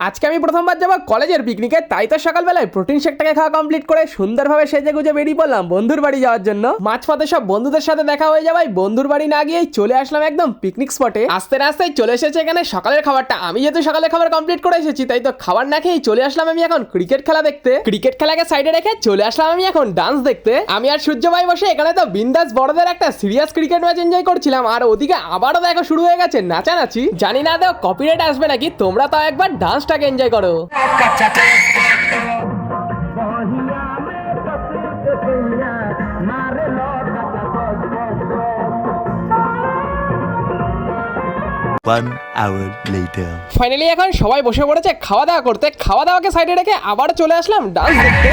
আজকে আমি প্রথমবার যাবো কলেজের পিকনিকে, তাই তো সকালবেলায় প্রোটিন শেকটাকে খাওয়া কমপ্লিট করে সুন্দরভাবে সেজে গুজে বেরিয়ে পড়লাম বন্ধুর বাড়ি যাওয়ার জন্য। মাঝপথে সব বন্ধুদের সাথে দেখা হয়ে যাওয়ায় বন্ধুর বাড়ি না গিয়েই চলে আসলাম একদম পিকনিক স্পটে। আস্তে আস্তে চলে এসেছে এখানে সকালের খাবারটা। আমি যেহেতু সকালের খাবার কমপ্লিট করে এসেছি, তাই তো খাবার না খেয়েই চলে আসলাম আমি এখন ক্রিকেট খেলা দেখতে। ক্রিকেট খেলাকে সাইডে রেখে চলে আসলাম আমি এখন ডান্স দেখতে। আমি আর সূর্য ভাই বসে এখানে তো বিন্দাস বড়দের একটা সিরিয়াস ক্রিকেট ম্যাচ এনজয় করছিলাম, আর ওদিকে আবারও দেখো শুরু হয়ে গেছে নাচানাচি। জানি না দেখো কপিরাইট আসবে নাকি, তোমরা তো একবার ডান্সটাকে এনজয় করো। One hour later. ফাইনালি এখন সবাই বসে পড়েছে খাওয়া দাওয়া করতে। খাওয়া দাওয়াকে সাইডে রেখে আবার চলে আসলাম ডান্স দেখতে।